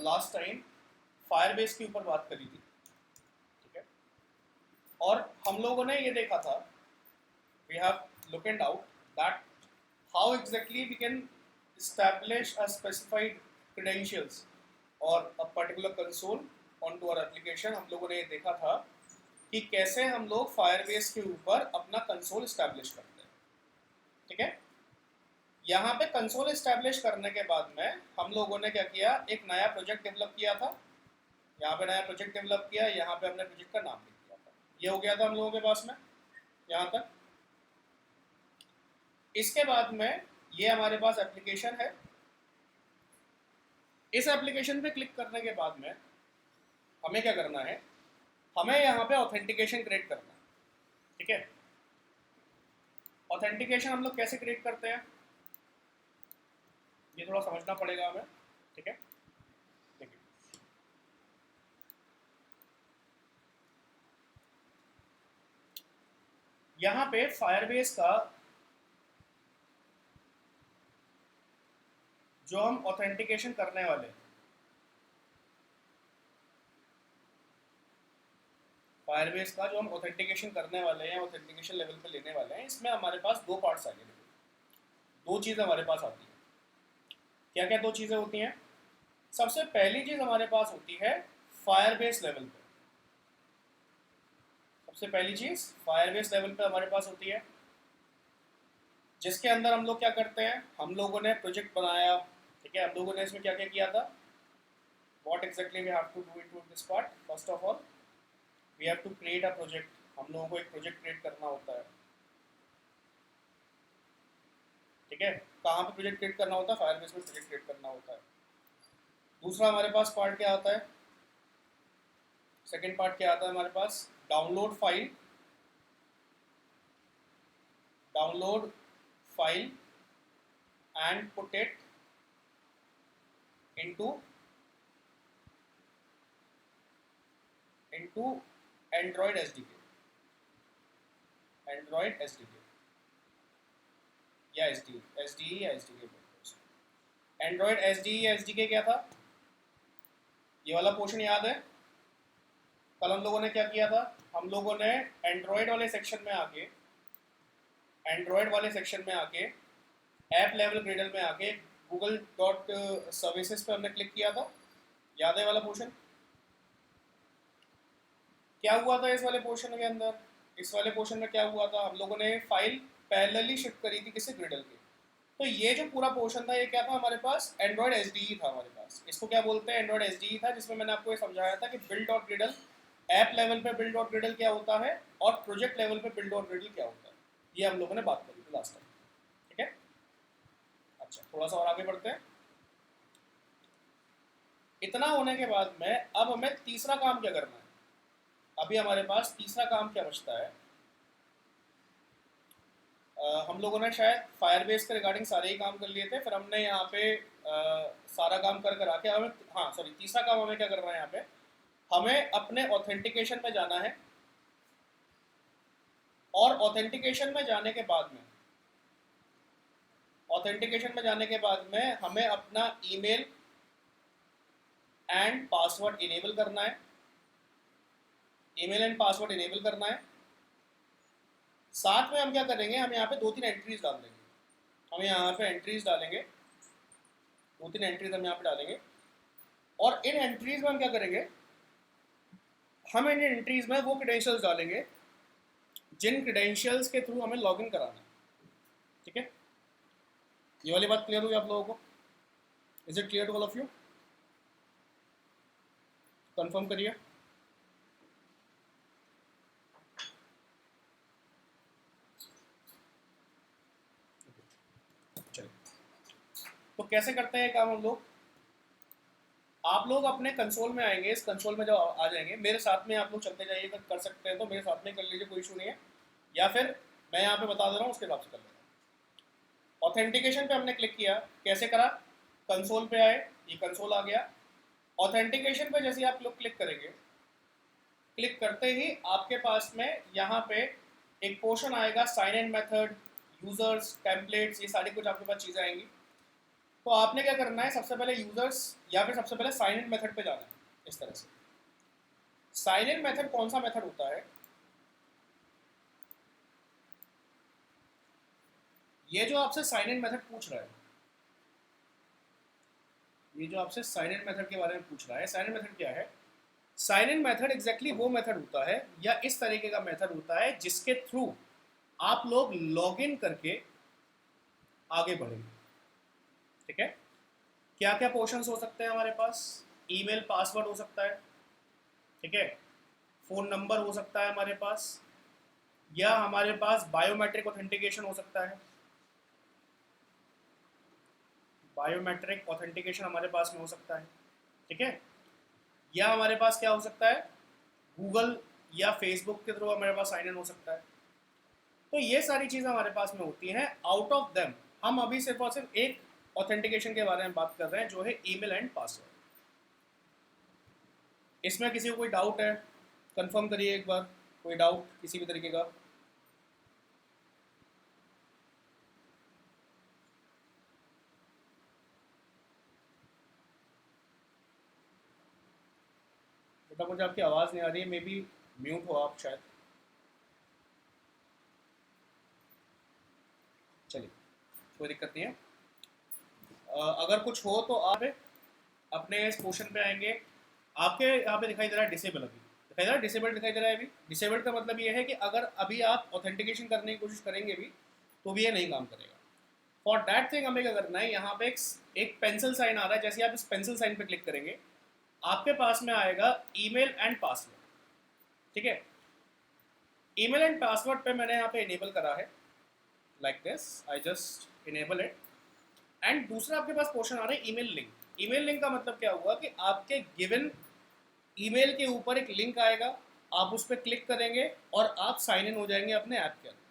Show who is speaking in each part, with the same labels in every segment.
Speaker 1: Last time Firebase के ऊपर बात करी थी, ठीक है। और हम लोगों ने ये देखा था, we have looked out that how exactly we can establish a specified credentials or a particular console onto our application। हम लोगों ने ये देखा था कि कैसे हम लोग फायरबेस के ऊपर अपना कंसोल इस्टेब्लिश करते हैं, ठीक है। यहाँ पे कंसोल इस्टेब्लिश करने के बाद में हम लोगों ने क्या किया, एक नया प्रोजेक्ट डेवलप किया था। यहाँ पे नया प्रोजेक्ट डेवलप किया, यहाँ पे हमने प्रोजेक्ट का नाम लिख दिया था। ये हो गया था हम लोगों के पास में यहाँ तक। इसके बाद में ये हमारे पास एप्लीकेशन है। इस एप्लीकेशन पे क्लिक करने के बाद में हमें क्या करना है, हमें यहाँ पे ऑथेंटिकेशन क्रिएट करना है, ठीक है। ऑथेंटिकेशन हम लोग कैसे क्रिएट करते हैं ये थोड़ा समझना पड़ेगा हमें, ठीक है। देखिए, यहाँ पे फायरबेस का जो हम ऑथेंटिकेशन करने वाले हैं, फायरबेस का जो हम ऑथेंटिकेशन करने वाले हैं, ऑथेंटिकेशन लेवल पे लेने वाले हैं, इसमें हमारे पास दो पार्ट्स आएंगे। दो चीज़ें हमारे पास आती हैं। क्या क्या दो चीज़ें होती हैं? सबसे पहली चीज़ हमारे पास होती है फायरबेस लेवल पे। सबसे पहली चीज़ फायरबेस लेवल पे हमारे पास होती है, जिसके अंदर हम लोग क्या करते हैं, हम लोगों ने प्रोजेक्ट बनाया, ठीक है। हम लोगों ने इसमें क्या क्या किया था, what exactly we have to do it this part. First of all we have to create a project. हम लोगों को एक प्रोजेक्ट क्रिएट करना होता है, ठीक है। कहाँ पे प्रोजेक्ट क्रिएट करना होता है? फायरबेस में प्रोजेक्ट क्रिएट करना होता है। दूसरा हमारे पास पार्ट क्या आता है, सेकेंड पार्ट क्या आता है हमारे पास, download file. Download file and put it into Android SDK, Android SDK या SDE या SDK। Android SDE या SDK क्या था, ये वाला पोर्शन याद है? कल हम लोगों ने क्या किया था, हम लोगों ने एंड्रॉयड वाले सेक्शन में आके, ऐप लेवल ग्रेडल में आके गूगल डॉट सर्विसेज पे हमने क्लिक किया था, याद है वाला पोर्शन? क्या हुआ था इस वाले पोर्शन के अंदर, इस वाले पोर्शन में क्या हुआ था, हम लोगों ने फाइल पैरेलली शिफ्ट करी थी किसी ग्रिडल के। तो ये जो पूरा पोर्शन था ये क्या था हमारे पास, एंड्रॉयड एसडीई था हमारे पास। इसको क्या बोलते हैं, एंड्रॉयड एसडीई था, जिसमें मैंने आपको ये समझाया था कि बिल्ड डॉट ग्रिडल, ऐप लेवल पे बिल्ड डॉट ग्रिडल क्या होता है और प्रोजेक्ट लेवल पे बिल्ड डॉट ग्रिडल क्या होता है। ये हम लोगों ने बात करी थी लास्ट टाइम, ठीक है। अच्छा, थोड़ा सा और आगे बढ़ते हैं। इतना होने के बाद में अब हमें तीसरा काम क्या करना है, अभी हमारे पास तीसरा काम क्या बचता है। हम लोगों ने शायद फायरबेस के रिगार्डिंग सारे ही काम कर लिए थे, फिर हमने यहाँ पे सारा काम कर आके हमें, हाँ सॉरी, तीसरा काम हमें क्या करना है, यहाँ पे हमें अपने ऑथेंटिकेशन में जाना है। और ऑथेंटिकेशन में जाने के बाद में, हमें अपना ईमेल एंड पासवर्ड इनेबल करना है। ईमेल एंड पासवर्ड इनेबल करना है। साथ में हम क्या करेंगे, हम यहाँ पे 2-3 एंट्रीज डाल देंगे। हम यहाँ पे एंट्रीज डालेंगे, 2-3 एंट्रीज हम यहाँ पे डालेंगे। और इन एंट्रीज में हम क्या करेंगे, हम इन एंट्रीज में वो क्रेडेंशियल्स डालेंगे जिन क्रेडेंशियल्स के थ्रू हमें लॉगिन कराना है, ठीक है। ये वाली बात क्लियर हुई आप लोगों को? Is it clear to all of you? Confirm करिए। तो कैसे करते हैं काम हम लोग, आप लोग अपने कंसोल में आएंगे, इस कंसोल में जब आ जाएंगे, मेरे साथ में आप लोग चलते जाइए, कर सकते हैं तो मेरे साथ में कर लीजिए, कोई इशू नहीं है, या फिर मैं यहाँ पे बता दे रहा हूँ उसके हिसाब से कर लेंगे। ऑथेंटिकेशन पे हमने क्लिक किया, कैसे करा, कंसोल पे आए, ये कंसोल आ गया। ऑथेंटिकेशन पे जैसे आप लोग क्लिक करेंगे, क्लिक करते ही आपके पास में यहाँ पे एक पोर्शन आएगा, sign in method, users, templates, ये सारी कुछ आपके पास चीज़ें आएंगी। तो आपने क्या करना है, सबसे पहले यूजर्स या फिर सबसे पहले साइन इन मेथड पे जाना है। इस तरह से साइन इन मेथड कौन सा मेथड होता है, ये जो आपसे साइन इन मेथड पूछ रहा है, ये जो आपसे साइन इन मेथड के बारे में पूछ रहा है, साइन इन मेथड क्या है? साइन इन मेथड एग्जैक्टली वो मेथड होता है या इस तरीके का मेथड होता है जिसके थ्रू आप लोग लॉग इन करके आगे बढ़ेंगे। ठीक है, क्या क्या पोर्शंस हो सकते हैं हमारे पास? ईमेल पासवर्ड हो सकता है, ठीक है, फोन नंबर हो सकता है हमारे पास, या हमारे पास बायोमेट्रिक ऑथेंटिकेशन हो सकता है। बायोमेट्रिक ऑथेंटिकेशन हमारे पास में हो सकता है, ठीक है, या हमारे पास क्या हो सकता है, गूगल या फेसबुक के थ्रू हमारे पास साइन इन हो सकता है। तो ये सारी चीज़ें हमारे पास में होती हैं। आउट ऑफ देम हम अभी सिर्फ और सिर्फ एक ऑथेंटिकेशन के बारे में बात कर रहे हैं, जो है ईमेल एंड पासवर्ड। इसमें किसी को कोई डाउट है, कंफर्म करिए एक बार, कोई डाउट किसी भी तरीके का? बेटा मुझे आपकी आवाज़ नहीं आ रही है, मे बी म्यूट हो आप शायद। चलिए, कोई दिक्कत नहीं है। अगर कुछ हो तो आप अपने इस पोर्शन पे आएंगे। आपके यहाँ पे दिखाई दे रहा है डिसेबल, अभी दिखाई दे रहा है डिसेबल्ड, दिखाई दे रहा है अभी। डिसेबल्ड का मतलब ये है कि अगर अभी आप ऑथेंटिकेशन करने की कोशिश करेंगे भी तो भी ये नहीं काम करेगा। फॉर दैट थिंग हमें क्या करना है, यहाँ पे एक पेंसिल साइन आ रहा है, जैसे आप इस पेंसिल साइन पे क्लिक करेंगे आपके पास में आएगा ईमेल एंड पासवर्ड। ठीक है, ईमेल एंड पासवर्ड पे मैंने यहाँ पे इनेबल करा है, like this, I just enable it. And दूसरा आपके पास पोर्शन आ रहा है ईमेल लिंक। ईमेल लिंक का मतलब क्या हुआ कि आपके गिवन ईमेल के ऊपर एक लिंक आएगा, आप उस पर क्लिक करेंगे और आप साइन इन हो जाएंगे अपने ऐप के अंदर।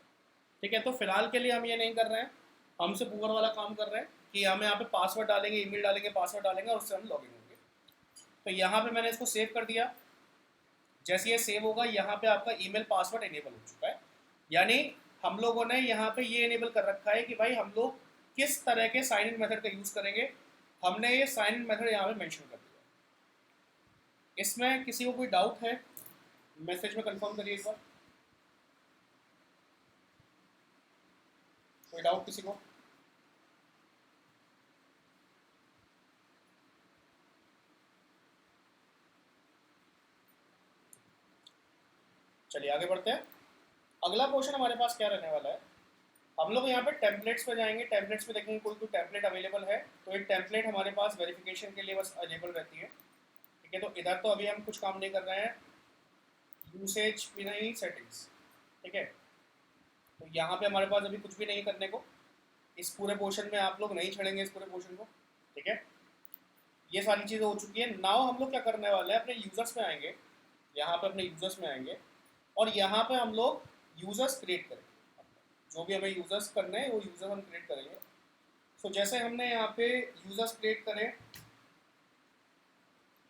Speaker 1: ठीक है, तो फिलहाल के लिए हम ये नहीं कर रहे हैं, हम सिर्फ ऊपर वाला काम कर रहे हैं कि हम यहाँ पे पासवर्ड डालेंगे, ईमेल डालेंगे, पासवर्ड डालेंगे और उससे हम लॉगिन होंगे। तो यहाँ पे मैंने इसको सेव कर दिया। जैसे ये सेव होगा यहाँ पे आपका ईमेल पासवर्ड इनेबल हो चुका है। यानी हम लोगों ने यहाँ पे ये इनेबल कर रखा है कि भाई हम लोग किस तरह के साइन इन मेथड का यूज़ करेंगे, हमने ये साइन इन मेथड यहाँ पे मेंशन कर दिया। इसमें किसी को कोई डाउट है, मैसेज में कंफर्म करिए एक बार। कोई डाउट किसी को? चलिए आगे बढ़ते हैं। अगला क्वेश्चन हमारे पास क्या रहने वाला है, हम लोग यहाँ पे टेम्पलेट्स पे जाएंगे। टेम्पलेट्स पे देखेंगे कोई कोई टेम्पलेट अवेलेबल है, तो एक टेम्पलेट हमारे पास वेरिफिकेशन के लिए बस अवेलेबल रहती है। ठीक है, तो इधर तो अभी हम कुछ काम नहीं कर रहे हैं, यूसेज भी नहीं, सेटिंग्स। ठीक है, तो यहाँ पे हमारे पास अभी कुछ भी नहीं करने को, इस पूरे पोर्शन में आप लोग नहीं छेड़ेंगे इस पूरे पोर्शन को। ठीक है, ये सारी चीज़ें हो चुकी है। नाउ हम लोग क्या करने वाले हैं, अपने यूज़र्स में आएंगे, यहाँ पे अपने यूज़र्स में आएंगे और यहाँ पे हम लोग यूज़र्स क्रिएट करेंगे। जो भी हमें यूज़र्स करने हैं वो यूज़र हम क्रिएट करेंगे। सो जैसे हमने यहाँ पे यूज़र्स क्रिएट करें,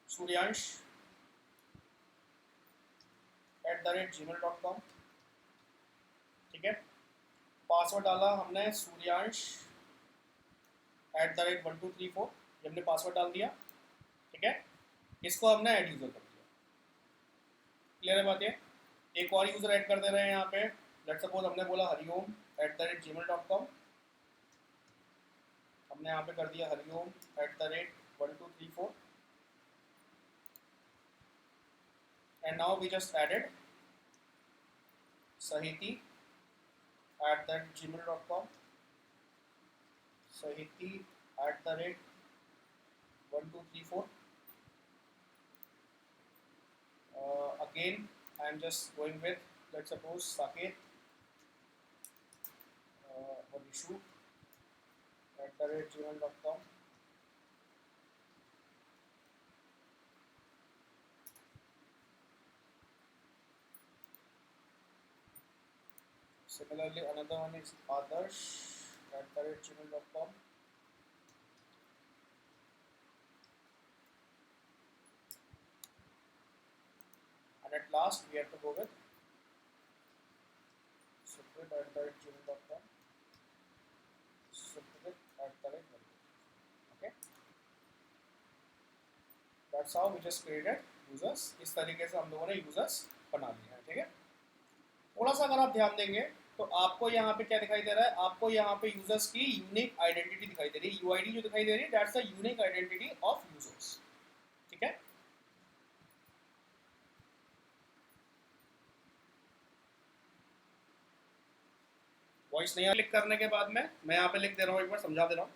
Speaker 1: सूर्यांश @gmail.com। ठीक है, पासवर्ड डाला हमने सूर्यांश @1234, ये हमने पासवर्ड डाल दिया। ठीक है, इसको हमने ऐड यूज़र कर दिया। क्लियर है बात ये? एक और यूज़र ऐड कर दे रहे हैं यहाँ पे, लेट सपोज हमने बोला हरिओम @gmail.com, हमने यहाँ पे कर दिया Hariom @1234 and now we just added Sahiti @gmail.com, Sahiti @1234. Again I am just going with, let's suppose, Saket or Ishu @gmail.com. Similarly, another one is Adarsh @gmail.com. And at last, we have to go with Sukrit @gmail.com. Sukrit @. That's how we just created users. इस तरीके से हम लोगों ने users बना लिया है, ठीक है। थोड़ा सा अगर आप ध्यान देंगे तो आपको यहाँ पे क्या दिखाई दे रहा है, आपको यहाँ पे यूजर्स की यूनिक आइडेंटिटी दिखाई दे रही है, यूआईडी जो दिखाई दे रही है, that's the unique identity of users, ठीक है। वॉइस नहीं क्लिक करने के बाद में मैं यहाँ पे लिख दे रहा हूँ, एक बार समझा दे रहा हूँ।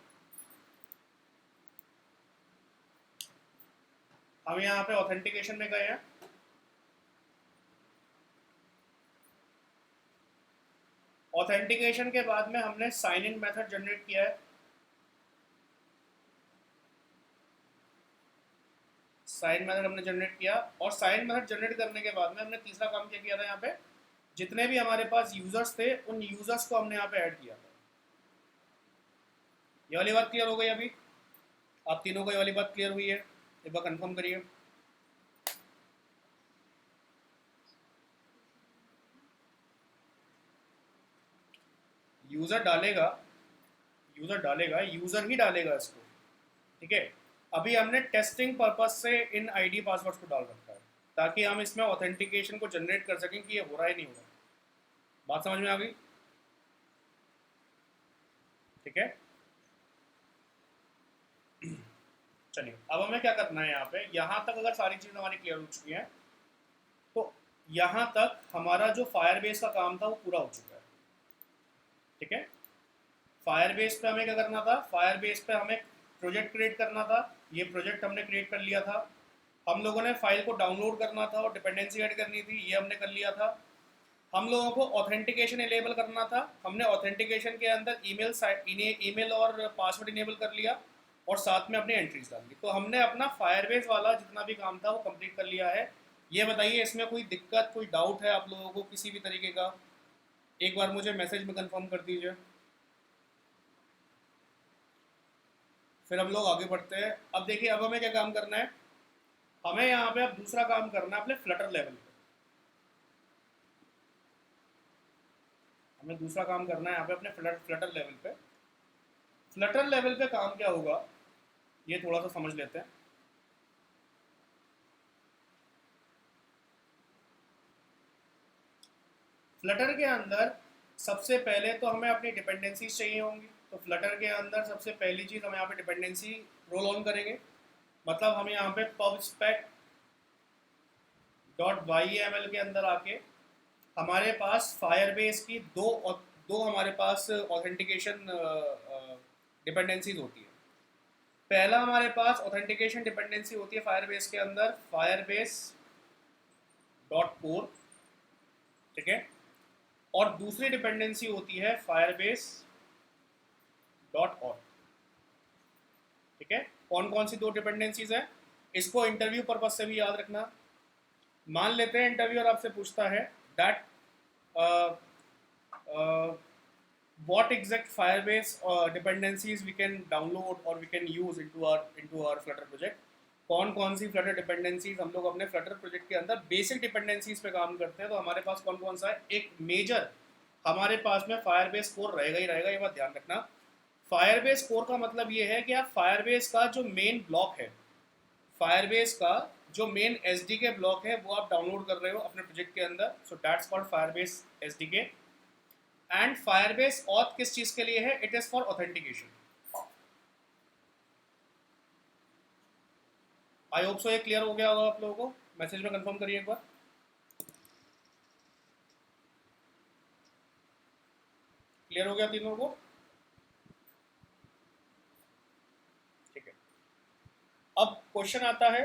Speaker 1: हम यहाँ पे ऑथेंटिकेशन में गए हैं, ऑथेंटिकेशन के बाद में हमने साइन इन मेथड जनरेट किया है, साइन मेथड हमने जनरेट किया, और साइन मेथड जनरेट करने के बाद में हमने तीसरा काम क्या किया था, यहाँ पे जितने भी हमारे पास यूजर्स थे उन यूजर्स को हमने यहाँ पे ऐड किया था। ये वाली बात क्लियर हो गई अभी? आप तीनों को ये वाली बात क्लियर हुई है? एक बार कंफर्म करिए। यूजर डालेगा, यूजर ही डालेगा इसको, ठीक है। अभी हमने टेस्टिंग पर्पस से इन आईडी पासवर्ड्स को डाल रखा है ताकि हम इसमें ऑथेंटिकेशन को जनरेट कर सकें कि ये हो रहा है नहीं हो रहा। बात समझ में आ गई? ठीक है, चलिए अब हमें क्या करना है, यहाँ पे यहाँ तक अगर सारी चीज़ें हमारी क्लियर हो चुकी हैं तो यहाँ तक हमारा जो फायरबेस का काम था वो पूरा हो चुका है, ठीक है। फायरबेस पे हमें क्या करना था, फायरबेस पे हमें प्रोजेक्ट क्रिएट करना था, ये प्रोजेक्ट हमने क्रिएट कर लिया था। हम लोगों ने फाइल को डाउनलोड करना था और डिपेंडेंसी ऐड करनी थी, ये हमने कर लिया था। हम लोगों को ऑथेंटिकेशन इनेबल करना था, हमने ऑथेंटिकेशन के अंदर ईमेल और पासवर्ड इनेबल कर लिया और साथ में अपनी एंट्रीज डाल दी। तो हमने अपना फायरबेस वाला जितना भी काम था वो कंप्लीट कर लिया है। ये बताइए इसमें कोई दिक्कत, कोई डाउट है आप लोगों को किसी भी तरीके का? एक बार मुझे मैसेज में कंफर्म कर दीजिए, फिर हम लोग आगे बढ़ते हैं। अब देखिए अब हमें क्या काम करना है, हमें यहाँ पे अब दूसरा काम करना है अपने फ्लटर लेवल पे। हमें दूसरा काम करना है यहाँ पे अपने फ्लटर लेवल पे। फ्लटर लेवल पे काम क्या होगा ये थोड़ा सा समझ लेते हैं। फ्लटर के अंदर सबसे पहले तो हमें अपनी डिपेंडेंसीज चाहिए होंगी, तो फ्लटर के अंदर सबसे पहली चीज़ हम यहाँ पे डिपेंडेंसी रोल ऑन करेंगे। मतलब हम यहाँ पे पब स्पेक .yml के अंदर आके हमारे पास फायरबेस की दो हमारे पास ऑथेंटिकेशन डिपेंडेंसीज होती है। पहला हमारे पास ऑथेंटिकेशन डिपेंडेंसी होती है फायरबेस के अंदर फायरबेस .core, ठीक है। और दूसरी डिपेंडेंसी होती है फायरबेस .org, ठीक है। कौन कौन सी दो डिपेंडेंसीज हैं, इसको इंटरव्यू पर्पस से भी याद रखना। मान लेते हैं इंटरव्यूअर आपसे पूछता है that what exact Firebase dependencies we can download or we can use into our Flutter project। कौन कौन सी Flutter dependencies हम लोग अपने Flutter project के अंदर बेसिक dependencies पे काम करते हैं, तो हमारे पास कौन कौन सा है। एक मेजर हमारे पास में Firebase core रहेगा ही रहेगा, ये बात ध्यान रखना। Firebase core का मतलब ये है कि आप Firebase का जो मेन ब्लॉक है, Firebase का जो मेन SDK ब्लॉक है वो आप डाउनलोड कर रहे हो अपने प्रोजेक्ट के अंदर। So that's called Firebase SDK। And Firebase auth किस चीज के लिए है, it is for authentication. I hope so ये क्लियर हो गया होगा आप लोगों को। मैसेज में कंफर्म करिए एक बार, क्लियर हो गया तीनों को? ठीक है, अब क्वेश्चन आता है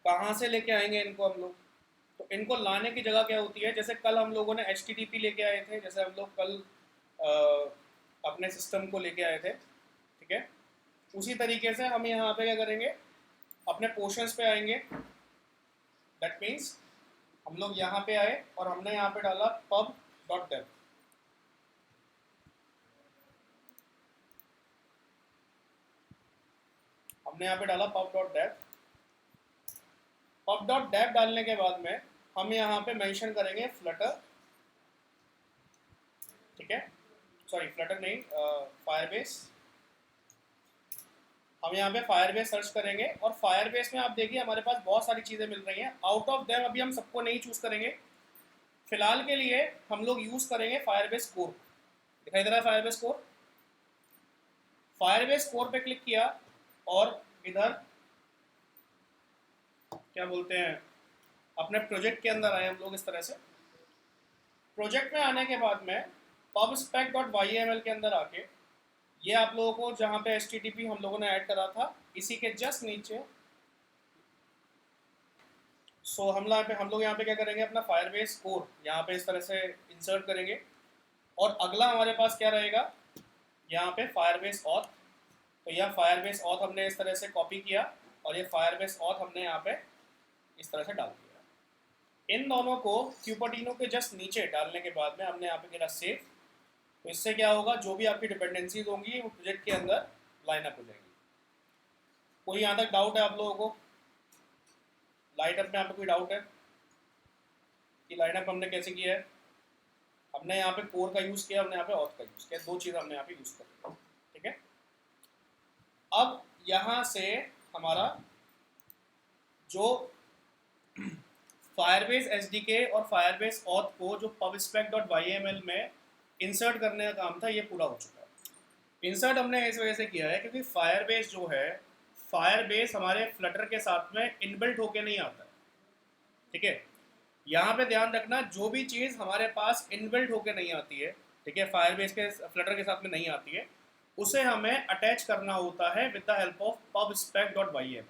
Speaker 1: कहाँ से लेके आएंगे इनको हम लोग। तो इनको लाने की जगह क्या होती है, जैसे कल हम लोगों ने HTTP लेके आए थे, जैसे हम लोग कल अपने सिस्टम को लेके आए थे, ठीक है। उसी तरीके से हम यहाँ पे क्या करेंगे, अपने पोर्शंस पे आएंगे। दैट मीन्स हम लोग यहाँ पे आए और हमने यहाँ पे डाला pub.dev, हमने यहाँ पे डाला pub.dev। pub.dev डालने के बाद में हम यहाँ पे मेंशन करेंगे फ्लटर, ठीक है। सॉरी फ्लटर नहीं, फायरबेस हम यहाँ पे फायरबेस सर्च करेंगे और फायरबेस में आप देखिए हमारे पास बहुत सारी चीज़ें मिल रही हैं। आउट ऑफ देम अभी हम सबको नहीं चूज करेंगे, फिलहाल के लिए हम लोग यूज करेंगे फायरबेस कोर। दिखाई दे रहा है फायरबेस कोर? फायरबेस कोर पे क्लिक किया और इधर क्या बोलते हैं अपने प्रोजेक्ट के अंदर आए हम लोग। इस तरह से प्रोजेक्ट में आने के बाद में pubspec.yml के अंदर आके ये आप लोगों को जहाँ पे HTTP हम लोगों ने ऐड करा था इसी के जस्ट नीचे हम लोग यहाँ पे क्या करेंगे, अपना फायरबेस कोर यहाँ पे इस तरह से इंसर्ट करेंगे। और अगला हमारे पास क्या रहेगा, यहाँ पे फायरबेस ऑथ। तो यह फायरबेस ऑथ हमने इस तरह से कॉपी किया और ये फायरबेस ऑथ हमने यहाँ पे इस तरह से डाल दिया। इन दोनों को क्यूपर्टिनो के जस्ट नीचे डालने के बाद में हमने यहाँ पे करा सेव। तो इससे क्या होगा, जो भी आपकी डिपेंडेंसीज होंगी वो प्रोजेक्ट के अंदर लाइनअप हो जाएगी। कोई यहाँ तक डाउट है आप लोगों को? लाइटअप में यहाँ पे कोई डाउट है कि लाइनअप हमने कैसे किया है? हमने यहाँ पे कोर का यूज़ किया, हमने यहाँ पे ऑथ का यूज़ किया, दो चीज़ हमने यहाँ पे यूज़ कर। ठीक है, अब यहाँ से हमारा जो फायरबेस एसडीके और फायरबेस ऑथ को जो pubspec.yml में इंसर्ट करने का काम था ये पूरा हो चुका है। इंसर्ट हमने इस वजह से किया है क्योंकि फायरबेस जो है, फायरबेस हमारे फ्लटर के साथ में इनबिल्ट होके नहीं आता है। ठीक है, यहाँ पे ध्यान रखना, जो भी चीज़ हमारे पास इनबिल्ट होके नहीं आती है, ठीक है, फायरबेस के फ्लटर के साथ में नहीं आती है, उसे हमें अटैच करना होता है with the help of pubspec.yml।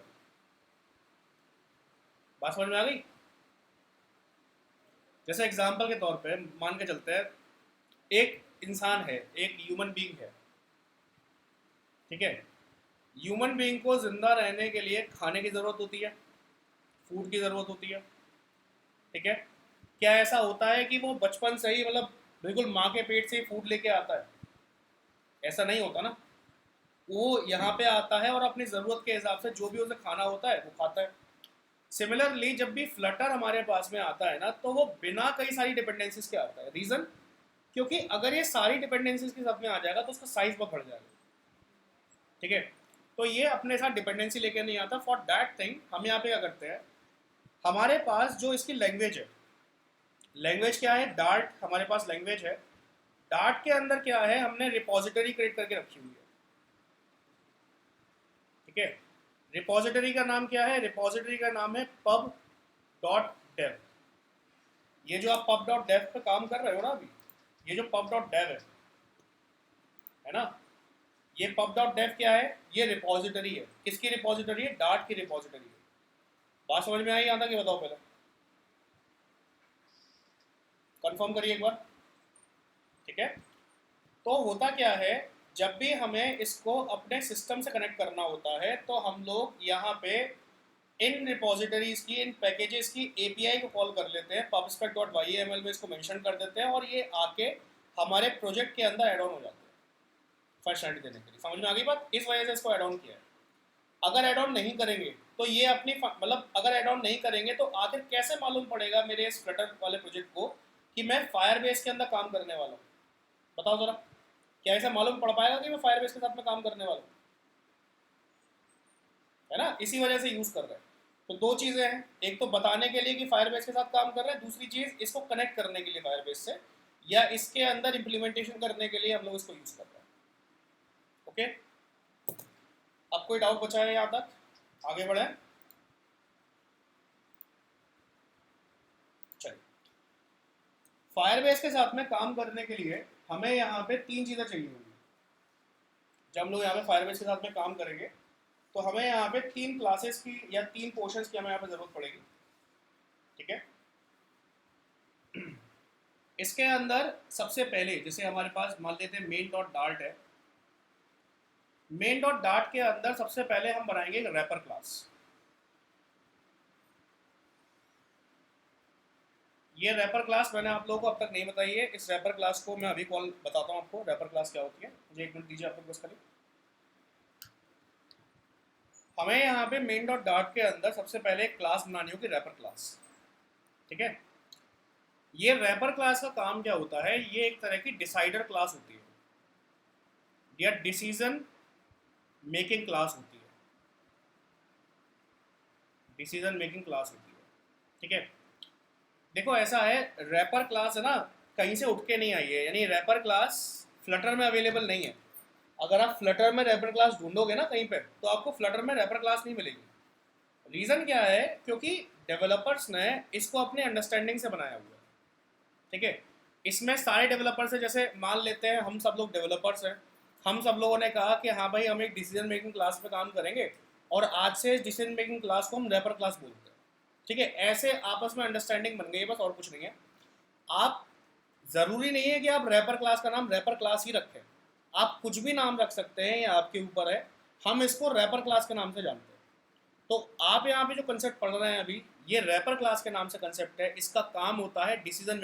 Speaker 1: बात समझ में आ गई? जैसे एग्जांपल के तौर पे मान के चलते हैं, एक इंसान है, एक ह्यूमन बीइंग है। ठीक है, ह्यूमन बीइंग को जिंदा रहने के लिए खाने की ज़रूरत होती है, फूड की ज़रूरत होती है। ठीक है, क्या ऐसा होता है कि वो बचपन से ही मतलब बिल्कुल माँ के पेट से ही फूड लेके आता है? ऐसा नहीं होता ना। वो यहाँ पे आता है और अपनी ज़रूरत के हिसाब से जो भी उसे खाना होता है वो खाता है। सिमिलरली जब भी फ्लटर हमारे पास में आता है ना, तो वो बिना कई सारी डिपेंडेंसीज के आता है। रीज़न, क्योंकि अगर ये सारी डिपेंडेंसीज के साथ में आ जाएगा तो उसका साइज बहुत बढ़ जाएगा। ठीक है, तो ये अपने साथ डिपेंडेंसी लेके नहीं आता। फॉर दैट थिंग हम यहाँ पे क्या करते हैं, हमारे पास जो इसकी लैंग्वेज है, लैंग्वेज क्या है, डार्ट हमारे पास लैंग्वेज है। डार्ट के अंदर क्या है, हमने रिपोजिटरी क्रिएट करके रखी हुई है। ठीक है, रिपोजिटरी का नाम क्या है, रिपोजिटरी का नाम है pub.dev। ये जो आप pub.dev पे काम कर रहे हो ना अभी, ये जो pub.dev है ना, ये pub.dev क्या है, ये रिपोजिटरी है। किसकी रिपोजिटरी है? डार्ट की रिपोजिटरी है। बात समझ में आई यहाँ तक? ये बताओ पहले, कंफर्म करिए एक बार। ठीक है, तो होता क्या है, जब भी हमें इसको अपने सिस्टम से कनेक्ट करना होता है तो हम लोग यहाँ पे इन रिपोजिटरीज की, इन पैकेजेस की एपीआई को कॉल कर लेते हैं, pubspec.yml में इसको मेंशन कर देते हैं और ये आके हमारे प्रोजेक्ट के अंदर एड ऑन हो जाते हैं फंक्शनलिटी देने के लिए। समझ में आ गई बात? इस वजह से इसको एड ऑन किया है। अगर एड ऑन नहीं करेंगे तो ये अपनी मतलब अगर एड ऑन नहीं करेंगे तो आखिर कैसे मालूम पड़ेगा मेरे इस फ्लटर वाले प्रोजेक्ट को कि मैं फायरबेस के अंदर काम करने वाला हूँ? बताओ जरा, क्या ऐसा मालूम पड़ पाएगा कि मैं फायरबेस के साथ में काम करने वाला हूँ? है ना, इसी वजह से यूज़ कर रहे हैं। तो दो चीज़ें हैं, एक तो बताने के लिए कि फायरबेस के साथ काम कर रहे हैं, दूसरी चीज़ इसको कनेक्ट करने के लिए फायरबेस से, या इसके अंदर इम्प्लीमेंटेशन करने के लिए हम लोग इसको यूज़ कर रहे हैं। ओके, अब कोई डाउट बचा है यहाँ तक? आगे बढ़े, चलिए। फायरबेस के साथ में काम करने के लिए हमें यहाँ पे तीन चीज़ें चाहिए होंगी। जब हम लोग यहाँ पे फायरबेस के साथ में काम करेंगे तो हमें यहाँ पे तीन क्लासेस की या तीन पोर्शंस की हमें यहाँ पे ज़रूरत पड़ेगी। ठीक है, इसके अंदर सबसे पहले जैसे हमारे पास मान लेते हैं main.dart है। main.dart के अंदर सबसे पहले हम बनाएंगे एक रैपर क्लास। ये रैपर क्लास मैंने आप लोगों को अब तक नहीं बताई है। इस रैपर क्लास को मैं अभी कॉल बताता हूँ आपको, रैपर क्लास क्या होती है। मुझे एक मिनट दीजिए आप लोग बस करें। हमें यहाँ पे main.dart के अंदर सबसे पहले एक क्लास बनानी होगी, रैपर क्लास। ठीक है, ये रैपर क्लास का काम क्या होता है, ये एक तरह की डिसाइडर क्लास होती है या डिसीजन मेकिंग क्लास होती है। डिसीजन मेकिंग क्लास होती है, ठीक है। देखो ऐसा है, रैपर क्लास है ना, कहीं से उठ के नहीं आई है, यानी रैपर क्लास फ्लटर में अवेलेबल नहीं है। अगर आप फ्लटर में रैपर क्लास ढूंढोगे ना कहीं पे, तो आपको फ्लटर में रैपर क्लास नहीं मिलेगी। रीज़न क्या है? क्योंकि डेवलपर्स ने इसको अपने अंडरस्टैंडिंग से बनाया हुआ है, ठीक है। इसमें सारे डेवलपर्स हैं, जैसे मान लेते हैं हम सब लोग डेवलपर्स हैं, हम सब लोगों ने कहा कि हाँ भाई हम एक डिसीजन मेकिंग क्लास पे काम करेंगे, और आज से इस डिसीजन मेकिंग क्लास को हम रैपर क्लास बोलते हैं, ठीक है। ऐसे आपस में अंडरस्टैंडिंग बन गई है, बस और कुछ नहीं है। आप, ज़रूरी नहीं है कि आप रैपर क्लास का नाम रैपर क्लास ही रखें, आप कुछ भी नाम रख सकते हैं, ये आपके ऊपर है। हम इसको रैपर क्लास के नाम से जानते हैं। तो आप यहाँ पे जो कंसेप्ट पढ़ रहे हैं अभी, ये रैपर क्लास के नाम से कंसेप्ट है। इसका काम होता है डिसीजन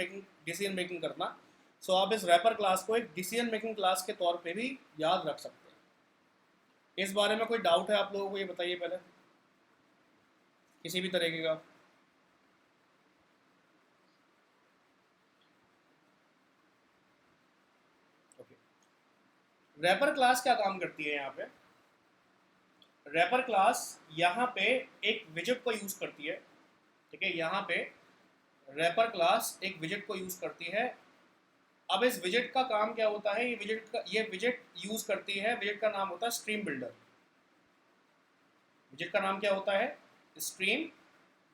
Speaker 1: मेकिंग करना। सो आप इस रैपर क्लास को एक डिसीजन मेकिंग क्लास के तौर पे भी याद रख सकते हैं। इस बारे में कोई डाउट है आप लोगों को? ये बताइए पहले, किसी भी तरीके का। ओके, रैपर क्लास क्या काम करती है यहाँ पे? रैपर क्लास यहाँ पे एक विजेट को यूज़ करती है, ठीक है। यहाँ पे रैपर क्लास एक विजेट को यूज़ करती है। अब इस विजेट का काम क्या होता है? ये विजेट यूज़ करती है, विजेट का नाम होता है स्ट्रीम बिल्डर। विजेट का नाम क्या होता है? Stream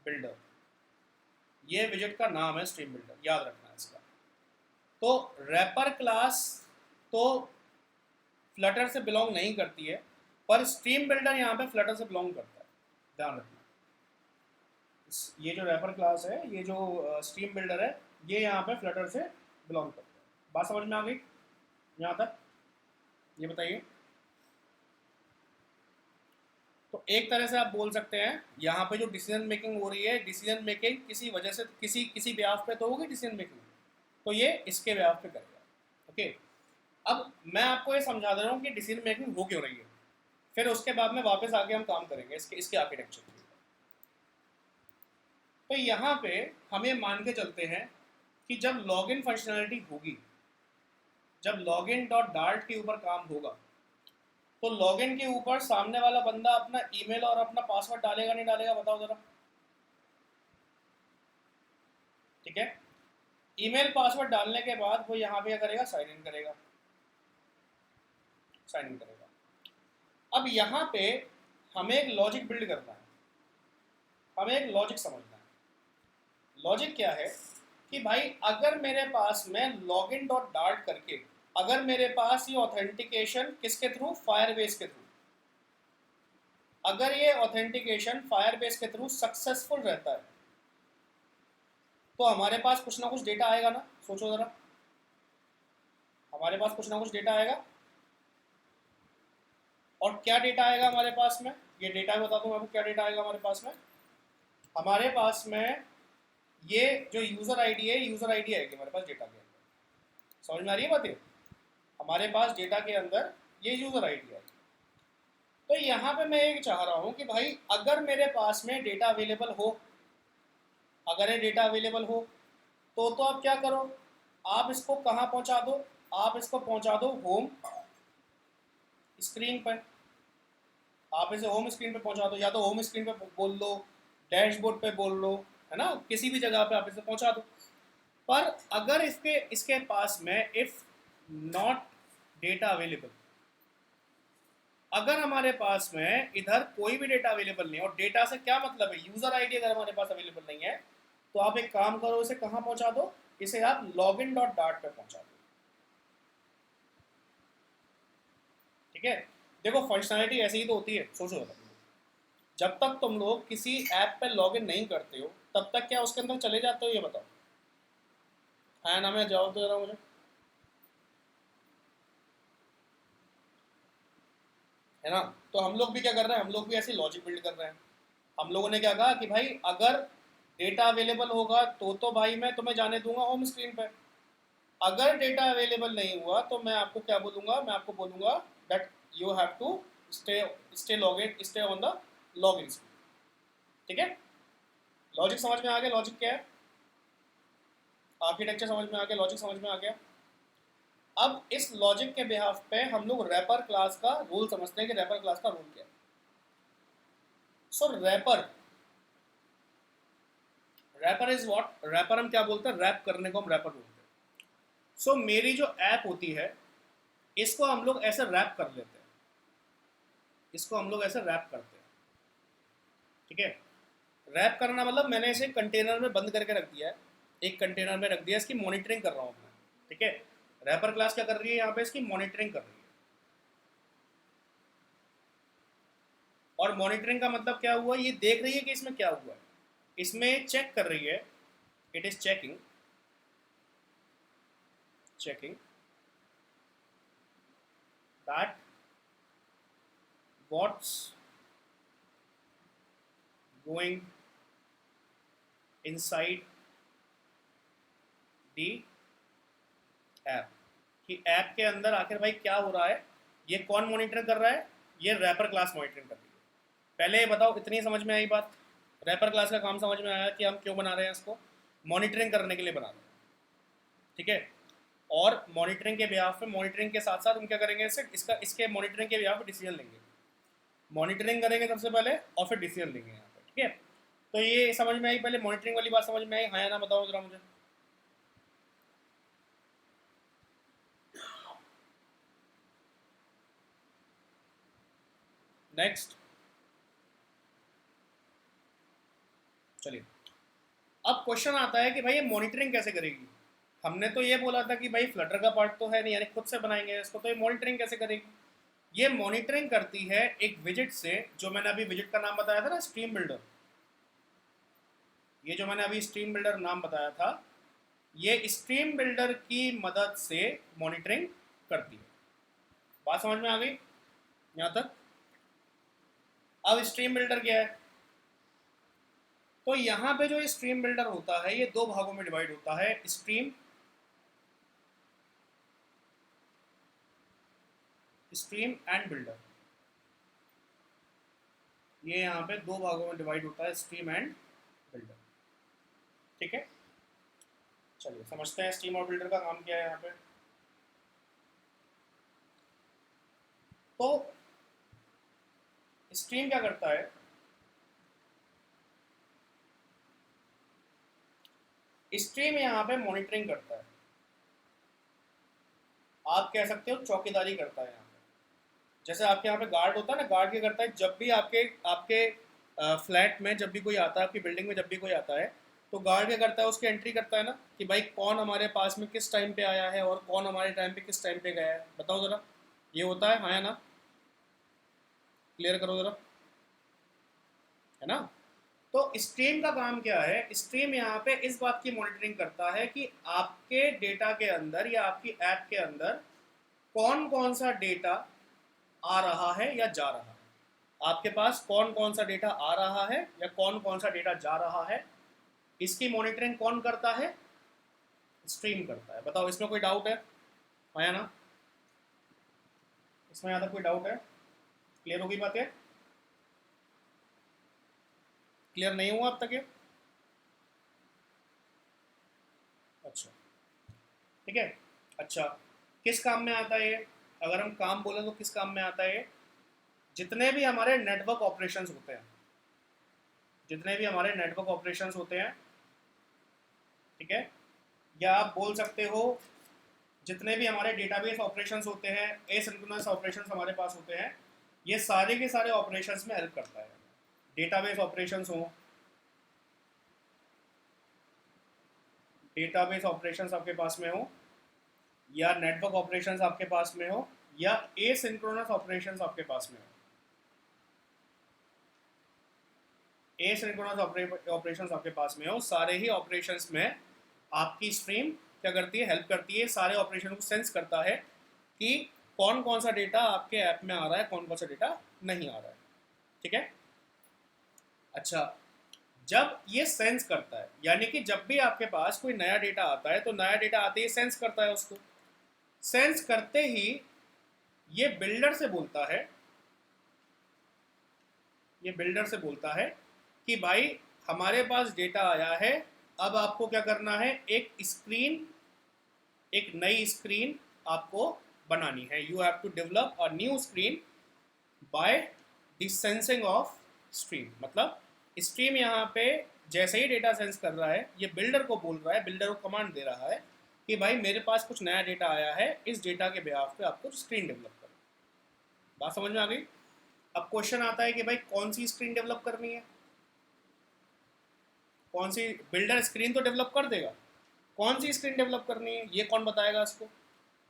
Speaker 1: builder. ये विजेट का नाम है स्ट्रीम बिल्डर, याद रखना है इसका। तो रैपर क्लास तो फ्लटर से बिलोंग नहीं करती है, पर स्ट्रीम बिल्डर यहाँ पे फ्लटर से बिलोंग करता है, ध्यान रखना। ये जो रैपर क्लास है, ये जो स्ट्रीम बिल्डर है, ये यहाँ पे फ्लटर से बिलोंग करता है। बात समझ में आ गई यहाँ तक? ये बताइए। तो एक तरह से आप बोल सकते हैं, यहाँ पे जो डिसीजन मेकिंग हो रही है, डिसीजन मेकिंग किसी वजह से, किसी किसी ब्याह पे तो होगी डिसीजन मेकिंग, तो ये इसके ब्याह पे करेगा। ओके, अब मैं आपको ये समझा दे रहा हूँ कि डिसीजन मेकिंग हो क्यों रही है, फिर उसके बाद में वापस आके हम काम करेंगे इसके आर्किटेक्चर के ऊपर। तो यहाँ पे हम ये मान के चलते हैं कि जब लॉगिन फंक्शनैलिटी होगी, जब लॉगिन डॉट डार्ट के ऊपर काम होगा, तो लॉगिन के ऊपर सामने वाला बंदा अपना ईमेल और अपना पासवर्ड डालेगा नहीं डालेगा? बताओ जरा। ठीक है, ईमेल पासवर्ड डालने के बाद वो यहाँ पे क्या करेगा? साइन इन करेगा, साइन इन करेगा। अब यहाँ पे हमें एक लॉजिक बिल्ड करना है, हमें एक लॉजिक समझना है। लॉजिक क्या है कि भाई अगर मेरे पास में लॉगिन डॉट डार्ट करके, अगर मेरे पास ये ऑथेंटिकेशन किसके थ्रू? फायरबेस के थ्रू। अगर ये ऑथेंटिकेशन फायरबेस के थ्रू सक्सेसफुल रहता है, तो हमारे पास कुछ ना कुछ डेटा आएगा ना? सोचो जरा, हमारे पास कुछ ना कुछ डेटा आएगा। और क्या डेटा आएगा हमारे पास में? ये डेटा बता दूं आपको, क्या डेटा आएगा हमारे पास में? हमारे पास में ये जो यूज़र आईडी है, यूज़र आईडी आएगी हमारे पास डेटा के अंदर। समझ में आ रही है बात? ये हमारे पास डेटा के अंदर ये यूज़र आईडी आएगी। तो यहाँ पे मैं ये चाह रहा हूँ कि भाई अगर मेरे पास में डेटा अवेलेबल हो, अगर ये डेटा अवेलेबल हो, तो आप क्या करो? आप इसको कहाँ पहुँचा दो? आप इसको पहुँचा दो होम स्क्रीन पर। आप इसे होम स्क्रीन पे पहुँचा दो, या तो होम स्क्रीन पे बोल दो, डैशबोर्ड पे बोल लो, है ना, किसी भी जगह पे आप इसे पहुँचा दो। पर अगर इसके पास में इफ नॉट डेटा अवेलेबल, अगर हमारे पास में इधर कोई भी डेटा अवेलेबल नहीं, और डेटा से क्या मतलब है? यूजर आईडी अगर हमारे पास अवेलेबल नहीं है, तो आप एक काम करो, इसे कहाँ पहुंचा दो? इसे आप लॉगिन डॉट डार्ट पे पहुंचा दो। ठीक है, देखो फंक्शनैलिटी ऐसी ही तो होती है। सोचो जब तक तुम लोग किसी ऐप पे लॉगिन नहीं करते हो, तब तक क्या उसके अंदर चले जाते हो? ये बताओ, हाँ ना? मैं जवाब दे रहा हूँ मुझे, है ना? तो हम लोग भी क्या कर रहे हैं? हम लोग भी ऐसे लॉजिक बिल्ड कर रहे हैं। हम लोगों ने क्या कहा कि भाई अगर डेटा अवेलेबल होगा तो भाई मैं तुम्हें जाने दूंगा होम स्क्रीन पे। अगर डेटा अवेलेबल नहीं हुआ तो मैं आपको क्या बोलूँगा? मैं आपको बोलूँगा that you have to stay stay on the login screen. ठीक है, लॉजिक समझ में आ गया? लॉजिक क्या है? आर्किटेक्चर समझ में आ गया? लॉजिक समझ में आ गया? अब इस लॉजिक के बिहाफ पे हम लोग रैपर क्लास का रूल समझते हैं कि रैपर क्लास का रूल क्या है। So wrapper wrapper is what, wrapper हम क्या बोलते हैं, रैप करने को हम रैपर बोलते हैं। सो मेरी जो ऐप होती है इसको हम लोग ऐसे रैप कर लेते हैं, इसको हम लोग ऐसे रैप करते हैं, ठीक है। रैप करना मतलब मैंने इसे कंटेनर में बंद करके रख दिया है, एक कंटेनर में रख दिया, इसकी मॉनिटरिंग कर रहा हूँ मैं, ठीक है। रैपर क्लास क्या कर रही है यहाँ पे, इसकी मॉनिटरिंग कर रही है। और मॉनिटरिंग का मतलब क्या हुआ, ये देख रही है कि इसमें क्या हुआ है, इसमें चेक कर रही है, it is checking, checking that what's going inside the app, कि ऐप के अंदर आखिर भाई क्या हो रहा है। ये कौन मॉनिटर कर रहा है, ये रैपर क्लास मॉनिटरिंग कर रही है। पहले ये बताओ, इतनी समझ में आई बात, रैपर क्लास का काम समझ में आया कि हम क्यों बना रहे हैं इसको, मॉनिटरिंग करने के लिए बना रहे हैं, ठीक है। और मॉनिटरिंग के बिहाफ पे, मॉनिटरिंग के साथ साथ हम क्या करेंगे, इससे इसका इसके मॉनिटरिंग के बिहाफ पे डिसीजन लेंगे, मॉनिटरिंग करेंगे सबसे पहले और फिर डिसीजन लेंगे यहाँ पे, ठीक है। तो ये समझ में आई, पहले मॉनिटरिंग वाली बात समझ में आई, हाँ या ना बताओ जरा मुझे। नेक्स्ट, चलिए अब क्वेश्चन आता है कि भाई ये मॉनिटरिंग कैसे करेगी। हमने तो ये बोला था कि भाई फ्लटर का पार्ट तो है नहीं, यानी खुद से बनाएंगे इसको, तो ये मॉनिटरिंग कैसे करेगी। ये मॉनिटरिंग करती है एक विजिट से, जो मैंने अभी विजिट का नाम बताया था ना, स्ट्रीम बिल्डर। ये जो मैंने अभी स्ट्रीम बिल्डर नाम बताया था, ये स्ट्रीम बिल्डर की मदद से मॉनिटरिंग करती है। बात समझ में आ गई यहाँ तक। अब स्ट्रीम बिल्डर क्या है, तो यहाँ पे जो स्ट्रीम बिल्डर होता है ये दो भागों में डिवाइड होता है, स्ट्रीम, स्ट्रीम एंड बिल्डर। ये यहाँ पे दो भागों में डिवाइड होता है, स्ट्रीम एंड बिल्डर, ठीक है। चलिए समझते हैं स्ट्रीम और बिल्डर का काम क्या है यहाँ पे। तो स्ट्रीम क्या करता है, स्ट्रीम यहाँ पे मॉनिटरिंग करता है, आप कह सकते हो चौकीदारी करता है यहाँ पे। जैसे आपके यहाँ पे गार्ड होता है ना, गार्ड क्या करता है, जब भी आपके आपके फ्लैट में जब भी कोई आता है, आपकी बिल्डिंग में जब भी कोई आता है, तो गार्ड क्या करता है, उसकी एंट्री करता है ना, कि भाई कौन हमारे पास में किस टाइम पे आया है और कौन हमारे टाइम पे किस टाइम पे गया है, बताओ ज़रा। ये होता है, हाँ या ना, क्लियर करो ज़रा, है ना। तो स्ट्रीम का काम क्या है, स्ट्रीम यहाँ पे इस बात की मॉनिटरिंग करता है कि आपके डेटा के अंदर या आपकी ऐप के अंदर कौन कौन सा डेटा आ रहा है या जा रहा है, आपके पास कौन कौन सा डेटा आ रहा है या कौन कौन सा डेटा जा रहा है, इसकी मॉनिटरिंग कौन करता है, स्ट्रीम करता है। बताओ इसमें कोई डाउट है, हाँ या ना, इसमें यहाँ तक कोई डाउट है, क्लियर होगी बातें, क्लियर नहीं हुआ अब तक ये, अच्छा ठीक है। अच्छा, किस काम में आता है ये, अगर हम काम बोलें तो किस काम में आता है ये, जितने भी हमारे नेटवर्क ऑपरेशंस होते हैं, जितने भी हमारे नेटवर्क ऑपरेशंस होते हैं, ठीक है, या आप बोल सकते हो जितने भी हमारे डेटाबेस ऑपरेशंस होते हैं, एसिंक्रोनस ऑपरेशंस हमारे पास होते हैं, ये सारे के सारे ऑपरेशंस में हेल्प करता है। डेटाबेस ऑपरेशंस हो, डेटाबेस ऑपरेशंस आपके पास में हो, या नेटवर्क ऑपरेशंस आपके पास में हो, या एसिंक्रोनस ऑपरेशंस आपके पास में हो, एसिंक्रोनस ऑपरेशंस आपके पास में हो, सारे ही ऑपरेशंस में आपकी स्ट्रीम क्या करती है, हेल्प करती है, सारे ऑपरेशन को सेंस करता है कि कौन कौन सा डेटा आपके ऐप में आ रहा है, कौन कौन सा डेटा नहीं आ रहा है, ठीक है। अच्छा, जब ये सेंस करता है, यानी कि जब भी आपके पास कोई नया डेटा आता है, तो नया डेटा आते ही सेंस करता है, उसको सेंस करते ही ये बिल्डर से बोलता है, ये बिल्डर से बोलता है कि भाई हमारे पास डेटा आया है, अब आपको क्या करना है, एक स्क्रीन, एक नई स्क्रीन आपको बनानी है, you have to develop a new screen by the sensing of stream. मतलब स्ट्रीम यहाँ पे जैसे ही डेटा सेंस कर रहा है ये बिल्डर को बोल रहा है, बिल्डर को कमांड दे रहा है कि भाई मेरे पास कुछ नया डेटा आया है, इस डेटा के बिहाफ पे आपको स्क्रीन डेवलप करो। बात समझ में आ गई? अब क्वेश्चन आता है कि भाई कौन सी स्क्रीन डेवलप करनी है, कौन सी? बिल्डर स्क्रीन तो डेवलप कर देगा, कौन सी स्क्रीन डेवलप करनी है ये कौन बताएगा इसको?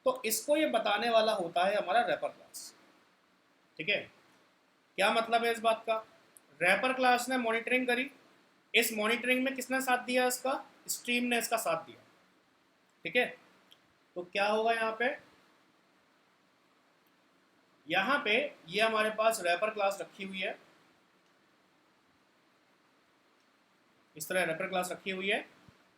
Speaker 1: तो इसको ये बताने वाला होता है हमारा रैपर क्लास। ठीक है, क्या मतलब है इस बात का? रैपर क्लास ने मॉनिटरिंग करी, इस मॉनिटरिंग में किसने साथ दिया? इसका स्ट्रीम ने इसका साथ दिया। ठीक है, तो क्या होगा यहाँ पे ये हमारे पास रैपर क्लास रखी हुई है, इस तरह रैपर क्लास रखी हुई है,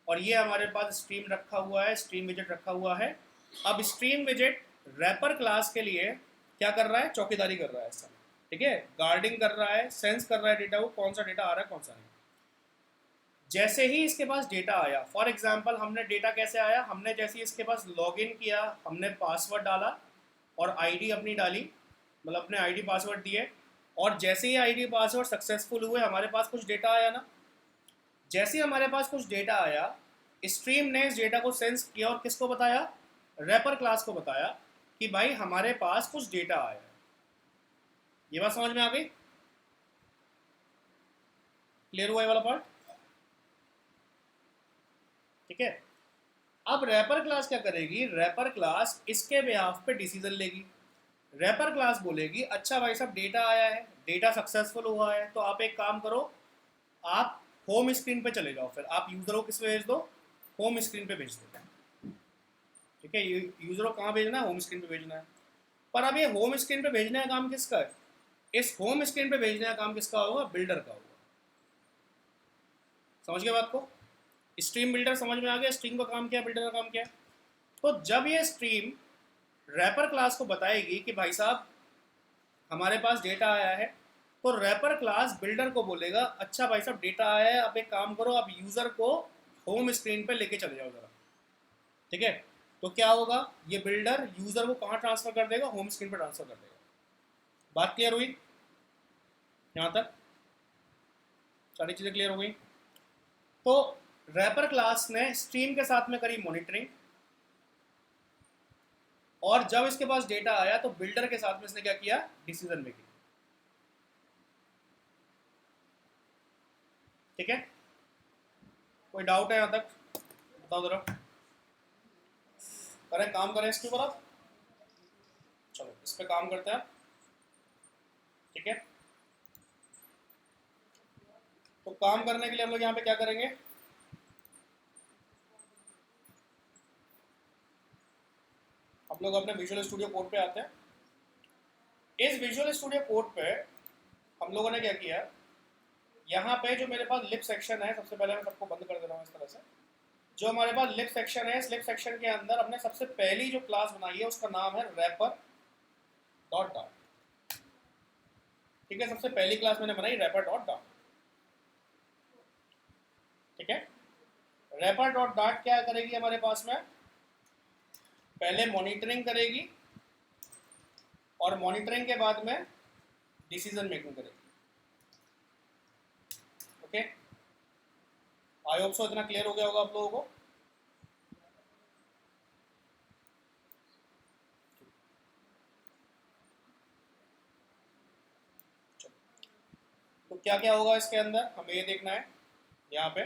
Speaker 1: और ये हमारे पास स्ट्रीम रखा हुआ है, स्ट्रीम विजेट रखा हुआ है। अब स्ट्रीम विजेट रैपर क्लास के लिए क्या कर रहा है? चौकीदारी कर रहा है इस समय। ठीक है, गार्डिंग कर रहा है, सेंस कर रहा है डेटा को, कौन सा डेटा आ रहा है कौन सा नहीं। जैसे ही इसके पास डेटा आया, फॉर एग्जांपल हमने डेटा कैसे आया, हमने जैसे ही इसके पास लॉगिन किया, हमने पासवर्ड डाला और आईडी अपनी डाली, मतलब अपने आईडी पासवर्ड दिए, और जैसे ही आईडी पासवर्ड सक्सेसफुल हुए हमारे पास कुछ डेटा आया ना। जैसे ही हमारे पास कुछ डेटा आया, स्ट्रीम ने इस डेटा को सेंस किया और किसको बताया? रैपर क्लास को बताया कि भाई हमारे पास कुछ डेटा आया है। ये बात समझ में आ गई? क्लियर हुआ ये वाला पार्ट? ठीक है, अब रैपर क्लास क्या करेगी? रैपर क्लास इसके बिहाफ पे डिसीजन लेगी। रैपर क्लास बोलेगी अच्छा भाई साहब डेटा आया है, डेटा सक्सेसफुल हुआ है, तो आप एक काम करो, आप होम स्क्रीन पे चले जाओ, फिर आप यूजर को किस पे भेज दो? होम स्क्रीन पे भेज दो। ठीक है, यूजर को कहाँ भेजना है? होम स्क्रीन पे भेजना है। पर अब ये होम स्क्रीन पे भेजने का काम किसका है? इस होम स्क्रीन पे भेजने का काम किसका होगा? बिल्डर का होगा। समझ गए बात को? स्ट्रीम बिल्डर समझ में आ गया? स्ट्रीम का काम क्या है, बिल्डर का काम क्या है? तो जब ये स्ट्रीम रैपर क्लास को बताएगी कि भाई साहब हमारे पास डेटा आया है, तो रैपर क्लास बिल्डर को बोलेगा अच्छा भाई साहब डेटा आया है, अब एक काम करो, आप यूजर को होम स्क्रीन पे लेके चले जाओ जरा। ठीक है, तो क्या होगा? ये बिल्डर यूजर को कहाँ ट्रांसफर कर देगा? होम स्क्रीन पे ट्रांसफर कर देगा। बात क्लियर हुई यहाँ तक? सारी चीजें क्लियर हो गई? तो रैपर क्लास ने स्ट्रीम के साथ में करी मॉनिटरिंग, और जब इसके पास डेटा आया तो बिल्डर के साथ में इसने क्या किया? Decision making. ठीक है, कोई डाउट है यहाँ तक? बताओ जरा। करें, काम करें इसके ऊपर आप? चलो इस पे काम करते हैं। ठीक है, तो काम करने के लिए हम लोग यहाँ पे क्या करेंगे? हम लोग अपने विजुअल स्टूडियो कोड पे आते हैं। इस विजुअल स्टूडियो कोड पे हम लोगों ने क्या किया, यहाँ पे जो मेरे पास लिप सेक्शन है, सबसे पहले मैं सबको बंद कर दे रहा हूँ इस तरह से। जो हमारे पास लिप सेक्शन है, इस लिप सेक्शन के अंदर हमने सबसे पहली जो क्लास बनाई है उसका नाम है रैपर डॉट डार्ट। ठीक है, सबसे पहली क्लास मैंने बनाई रैपर डॉट डार्ट। ठीक है, रैपर डॉट डार्ट क्या करेगी हमारे पास में? पहले मॉनिटरिंग करेगी और मॉनिटरिंग के बाद में डिसीजन मेकिंग करेगी। ओके, आई होप सो इतना क्लियर हो गया होगा आप लोगों को। तो क्या क्या होगा इसके अंदर हमें ये देखना है यहाँ पे।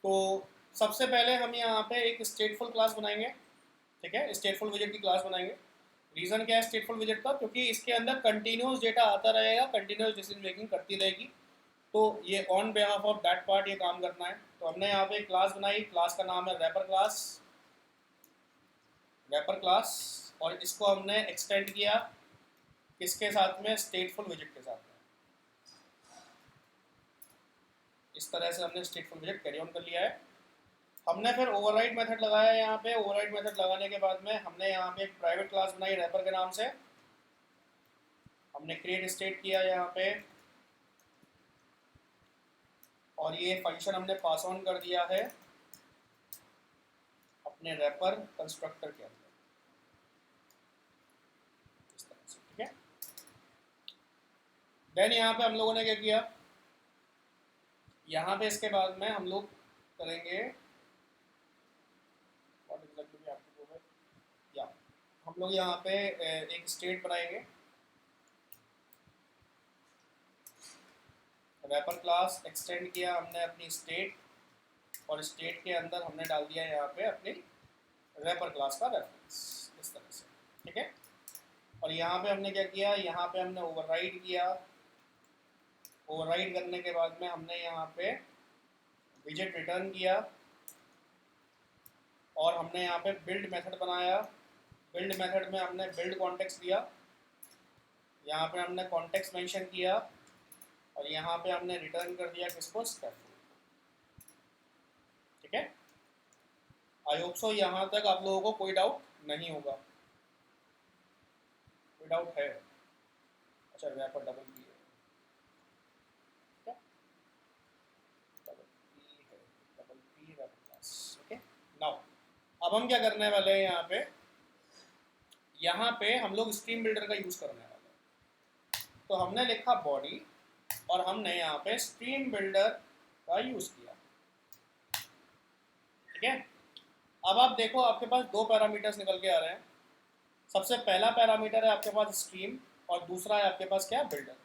Speaker 1: तो सबसे पहले हम यहाँ पे एक स्टेटफुल क्लास बनाएंगे। ठीक है, स्टेटफुल विजेट की क्लास बनाएंगे। रीज़न क्या है स्टेटफुल विजेट का? क्योंकि इसके अंदर कंटिन्यूस डेटा आता रहेगा, कंटिन्यूस डिसीजन मेकिंग करती रहेगी, तो ये on behalf of that part ये काम करना है। तो हमने यहाँ पे एक क्लास बनाई, क्लास का नाम है रैपर क्लास। रैपर क्लास, और इसको हमने एक्सटेंड किया किसके साथ में? स्टेटफुल विजेट के साथ में। इस तरह से हमने स्टेटफुल विजेट कैरी ऑन कर लिया है। हमने फिर ओवरराइड मेथड लगाया यहाँ पे। ओवरराइड मेथड लगाने के बाद में हमने यहाँ पे एक प्राइवेट क्लास बनाई रैपर के नाम से। हमने क्रिएट स्टेट किया यहाँ पे, और ये फंक्शन हमने पास ऑन कर दिया है अपने रैपर कंस्ट्रक्टर के अंदर, इस तरह से। ठीक है, देन यहाँ पे हम लोगों ने क्या किया, यहाँ पे इसके बाद में हम लोग करेंगे what exactly we have to do है, या हम लोग यहाँ पे एक स्टेट बनाएंगे, रैपर क्लास एक्सटेंड किया हमने अपनी स्टेट, और स्टेट के अंदर हमने डाल दिया यहाँ पे अपनी रैपर क्लास का रेफरेंस इस तरह से, ठीक है। और यहाँ पे हमने क्या किया, यहाँ पे हमने ओवरराइड किया, ओवरराइड करने के बाद में हमने यहाँ पे विजेट रिटर्न किया, और हमने यहाँ पे बिल्ड मेथड बनाया, बिल्ड मेथड में हमने बिल्ड कॉन्टेक्स्ट दिया, यहाँ पे हमने कॉन्टेक्स्ट मेंशन किया, और यहाँ पे हमने रिटर्न कर दिया किसको, स्टेप, ठीक है। आई होप सो यहाँ तक आप लोगों को कोई डाउट नहीं होगा, कोई डाउट है? अच्छा रैपर डबल पी है, ठीक है, double P wrapper class, okay. Now अब हम क्या करने वाले हैं, यहाँ पे हम लोग स्ट्रीम बिल्डर का यूज करने वाले हैं। तो हमने लिखा बॉडी, और हमने यहाँ पे स्ट्रीम बिल्डर का यूज किया, ठीक है। अब आप देखो आपके पास दो पैरामीटर्स निकल के आ रहे हैं। सबसे पहला पैरामीटर है आपके पास स्ट्रीम, और दूसरा है आपके पास क्या, बिल्डर।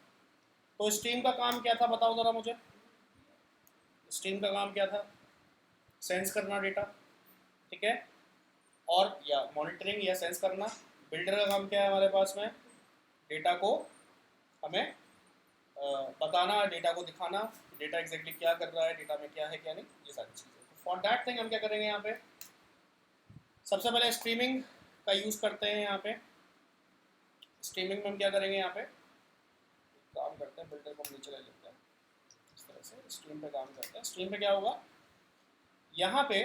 Speaker 1: तो स्ट्रीम का काम क्या था बताओ जरा मुझे, स्ट्रीम का काम क्या था, सेंस करना डेटा, ठीक है, और या मॉनिटरिंग या सेंस करना। बिल्डर का काम क्या है हमारे पास में, डेटा को हमें बताना, डेटा को दिखाना, डेटा एग्जैक्टली क्या कर रहा है, डेटा में क्या है क्या नहीं, ये सारी चीज़ें। तो फॉर दैट थिंग हम क्या करेंगे, यहाँ पे सबसे पहले स्ट्रीमिंग का यूज़ करते हैं। यहाँ पे स्ट्रीमिंग में हम क्या करेंगे, यहाँ पे काम करते हैं, बिल्डर को हम नीचे ले लेते हैं इस तरह से, स्ट्रीम पे काम करते हैं। स्ट्रीम पे क्या होगा, यहाँ पे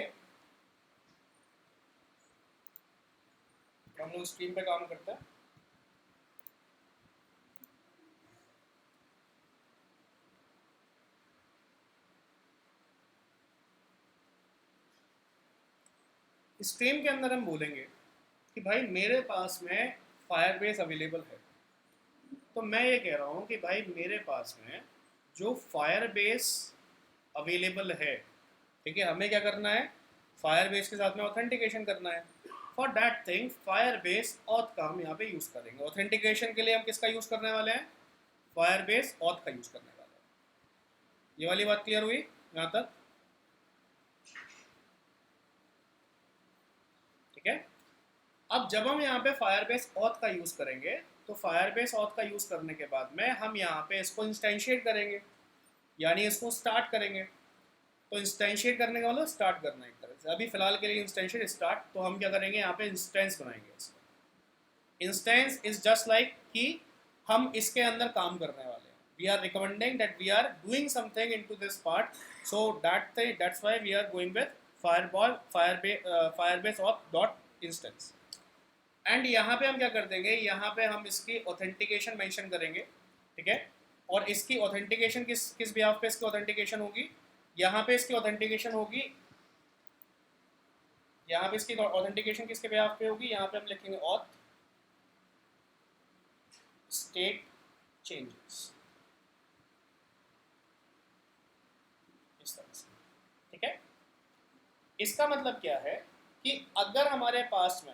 Speaker 1: हम लोग स्ट्रीम पे काम करते हैं, स्ट्रीम के अंदर हम बोलेंगे कि भाई मेरे पास में फायरबेस अवेलेबल है। तो मैं ये कह रहा हूँ कि भाई मेरे पास में जो फायरबेस अवेलेबल है, ठीक है, हमें क्या करना है, फायरबेस के साथ में ऑथेंटिकेशन करना है। For that thing Firebase auth का हम यहाँ पे यूज़ करेंगे। ऑथेंटिकेशन के लिए हम किसका यूज़ करने वाले हैं, फायरबेस ऑथ का यूज़ करने वाले हैं। ये वाली बात क्लियर हुई यहाँ तक, ठीक है। अब जब हम यहाँ पे फायरबेस ऑथ का यूज़ करेंगे, तो फायरबेस ऑथ का यूज़ करने के बाद में हम यहाँ पे इसको इंस्टेंशिएट करेंगे, यानी इसको स्टार्ट करेंगे। तो इंस्टेंशिएट करने का मतलब स्टार्ट करना एक तरह से। अभी फिलहाल के लिए इंस्टेंशिएट स्टार्ट, तो हम क्या करेंगे, यहाँ पे इंस्टेंस बनाएंगे इसको। इंस्टेंस इज जस्ट लाइक कि हम इसके अंदर काम करने वाले हैं। We are recommending that we are doing something into this part, so that's why we are going with Firebase auth dot instance. And यहाँ पे हम क्या कर देंगे, यहाँ पे हम इसकी ऑथेंटिकेशन मेंशन करेंगे, ठीक है। और इसकी ऑथेंटिकेशन किस बिहाफ पे इसकी ऑथेंटिकेशन होगी, यहाँ पे इसकी ऑथेंटिकेशन होगी, यहाँ पे इसकी ऑथेंटिकेशन किसके बिहाफ पे होगी, यहाँ पे हम लिखेंगे ऑथ स्टेट चेंजेस, इस तरह से, ठीक है। इसका मतलब क्या है कि अगर हमारे पास में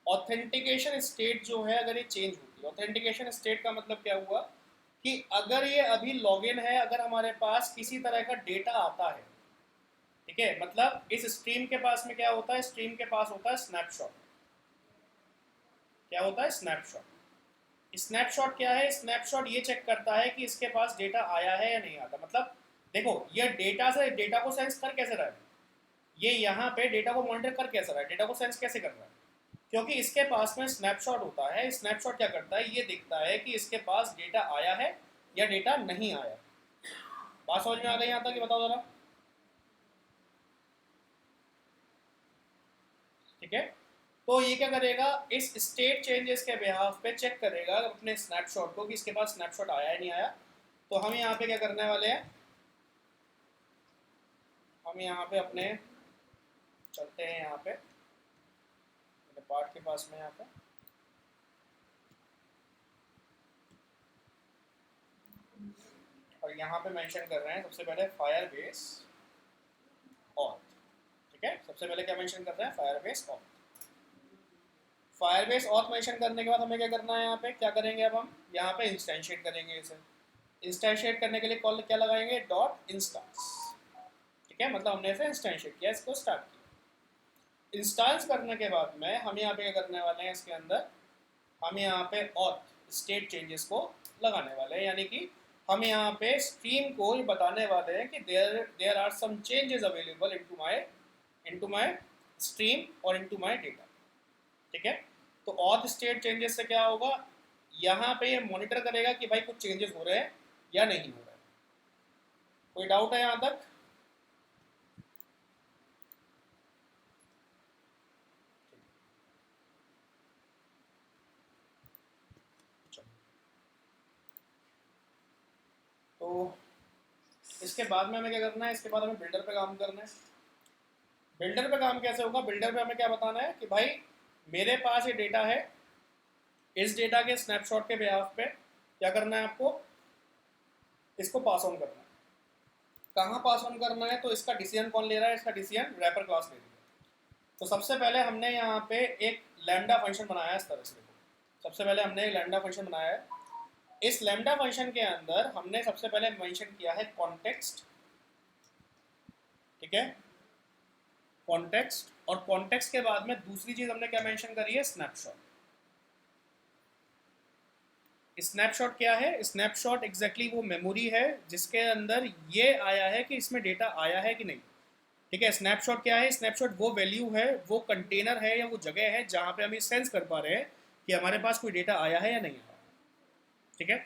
Speaker 1: ऑथेंटिकेशन स्टेट जो है अगर ये चेंज होती है, ऑथेंटिकेशन स्टेट का मतलब क्या हुआ कि अगर ये अभी लॉगिन है, अगर हमारे पास किसी तरह का डेटा आता है, ठीक है, मतलब इस स्ट्रीम के पास में क्या होता है, स्ट्रीम के पास होता है स्नैपशॉट। क्या होता है, स्नैपशॉट। स्नैपशॉट क्या है, स्नैपशॉट ये चेक करता है कि इसके पास डेटा आया है या नहीं आता। मतलब देखो ये डेटा को सेंस कर कैसे रहा है, ये यहाँ पे डेटा को मॉनिटर कर कैसे रहा है, डेटा को सेंस कैसे कर रहा है, क्योंकि इसके पास में स्नैपशॉट होता है। स्नैपशॉट क्या करता है, ये दिखता है कि इसके पास डेटा आया है या डेटा नहीं आया। बात समझ में आ गई यहाँ तक, बताओ जरा, ठीक है। तो ये क्या करेगा, इस स्टेट चेंजेस के बिहाफ पे चेक करेगा अपने स्नैपशॉट को कि इसके पास स्नैपशॉट आया है नहीं आया। तो हम यहाँ पे क्या करने वाले हैं, हम यहाँ पे अपने चलते हैं यहाँ पे पार्ट के पास में, यहाँ पे और यहाँ पे मेंशन कर रहे हैं सबसे पहले फायरबेस ऑथ, ठीक है। सबसे पहले क्या मेंशन कर रहे हैं, Firebase auth. Firebase auth mention करने के बाद हमें क्या करना है, यहाँ पे क्या करेंगे, अब हम यहाँ पे इंस्टेंशिएट करेंगे इसे। इंस्टेंशिएट करने के लिए कॉल क्या लगाएंगे, डॉट इंस्टांस, ठीक है। मतलब हमने इसे इंस्टेंशिएट किया, इसको स्टार्ट किया। इंस्टांस करने के बाद में हम यहाँ पे क्या करने वाले हैं, इसके अंदर हम यहाँ पे ऑथ स्टेट चेंजेस को लगाने वाले हैं, यानी कि हम यहाँ पे स्ट्रीम को ये बताने वाले हैं कि there are some changes available into my stream और इनटू माय डेटा, ठीक है। तो ऑथ स्टेट चेंजेस से क्या होगा, यहाँ पे ये मॉनिटर करेगा कि भाई कुछ चेंजेस हो रहे हैं या नहीं हो रहे हैं। कोई डाउट है यहाँ तक? तो इसके बाद में हमें क्या करना है, इसके बाद हमें बिल्डर पे काम करना है। बिल्डर पे काम कैसे होगा, बिल्डर पे हमें क्या बताना है कि भाई मेरे पास ये डेटा है, इस डेटा के स्नैपशॉट के बिहाफ पे क्या करना है आपको, इसको पास ऑन करना है। कहाँ पास ऑन करना है, तो इसका डिसीजन कौन ले रहा है, इसका डिसीजन रैपर क्लास ले रही है। तो सबसे पहले हमने यहाँ पे एक लैम्डा फंक्शन बनाया है इस तरह से। सबसे पहले हमने एक लैम्डा फंक्शन बनाया है। इस लैम्डा फंक्शन के अंदर हमने सबसे पहले मेंशन किया है कॉन्टेक्स्ट, ठीक है, कॉन्टेक्स्ट। और कॉन्टेक्स्ट के बाद में दूसरी चीज हमने क्या मेंशन करी है, स्नैपशॉट। स्नैपशॉट क्या है, स्नैपशॉट एग्जैक्टली वो मेमोरी है जिसके अंदर ये आया है कि इसमें डेटा आया है कि नहीं, ठीक है। स्नैपशॉट क्या है, स्नैपशॉट वो वैल्यू है, वो कंटेनर है या वो जगह है जहाँ पे हम ये सेंस कर पा रहे हैं कि हमारे पास कोई डेटा आया है या नहीं आया, ठीक है।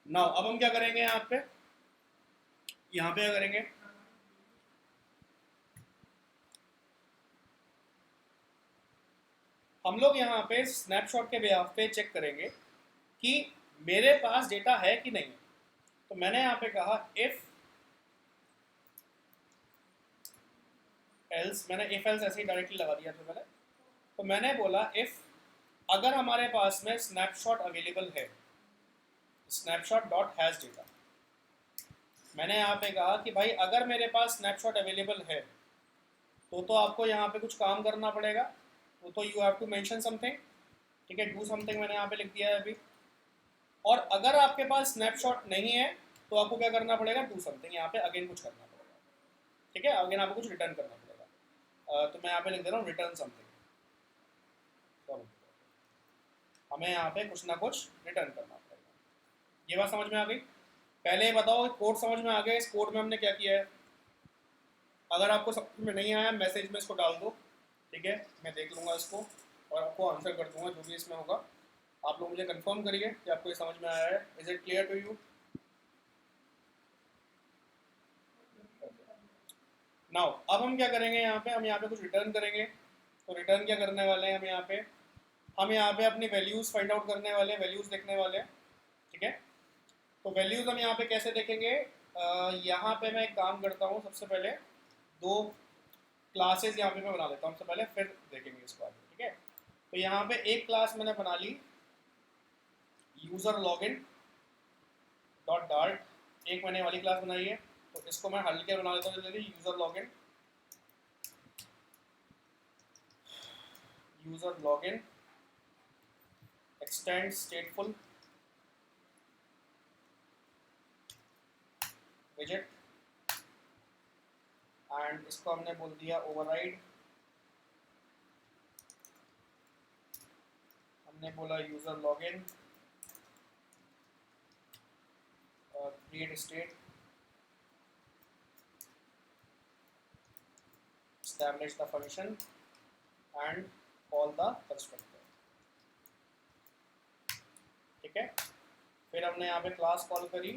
Speaker 1: नाउ अब हम क्या करेंगे, यहाँ पे क्या करेंगे, हम लोग यहाँ पे स्नैपशॉट के बिहाफ पे चेक करेंगे कि मेरे पास डेटा है कि नहीं। तो मैंने यहाँ पे कहा इफ एल्स, मैंने इफ एल्स ऐसे ही डायरेक्टली लगा दिया था मैंने। तो मैंने बोला इफ अगर हमारे पास में स्नैपशॉट अवेलेबल है, स्नैपशॉट डॉट हैज डेटा, मैंने यहाँ पे कहा कि भाई अगर मेरे पास स्नैपशॉट अवेलेबल है तो आपको यहाँ पे कुछ काम करना पड़ेगा, तो you have to mention something, ठीक है, डू समथिंग मैंने यहाँ पे लिख दिया है अभी। और अगर आपके पास स्नैपशॉट नहीं है तो आपको क्या करना पड़ेगा, डू समथिंग, यहाँ पे अगेन कुछ करना पड़ेगा, ठीक है, अगेन आपको कुछ रिटर्न करना पड़ेगा। तो मैं यहाँ पे लिख दे रहा हूँ रिटर्न समथिंग, हमें यहाँ पे कुछ ना कुछ रिटर्न करना पड़ेगा। ये बात समझ में आ गई? पहले ये बताओ कोड समझ में आ गया, इस कोड में हमने क्या किया है। अगर आपको समझ में नहीं आया मैसेज में इसको डाल दो, ठीक है, मैं देख लूँगा इसको और आपको आंसर कर दूंगा जो भी इसमें होगा। आप लोग मुझे कंफर्म करिए कि आपको ये समझ में आया है। Is it clear to you? Now अब हम क्या करेंगे, हम यहाँ पे कुछ रिटर्न करेंगे। तो रिटर्न क्या करने वाले हैं, हम यहाँ पे अपनी वैल्यूज़ फाइंड आउट करने वाले हैं, वैल्यूज़ देखने वाले हैं, ठीक है। तो वैल्यूज़ हम यहाँ पे कैसे देखेंगे, यहाँ पे मैं एक काम करता हूँ, सबसे पहले दो क्लासेस यहाँ पे मैं बना लेता हूँ सबसे पहले, फिर देखेंगे इसको आगे, ठीक है। तो यहाँ पे एक क्लास मैंने बना ली यूज़र लॉगिन डॉट डार्ट, एक मैंने वाली क्लास बनाई है। तो इसको मैं हल्के बना लेता हूँ जल्दी, यूज़र लॉगिन एक्सटेंड स्टेटफुल विजेट, एंड इसको हमने बोल दिया ओवरराइड। हमने बोला user login create state, establish the function and call the constructor, ठीक है। फिर हमने यहाँ पे क्लास कॉल करी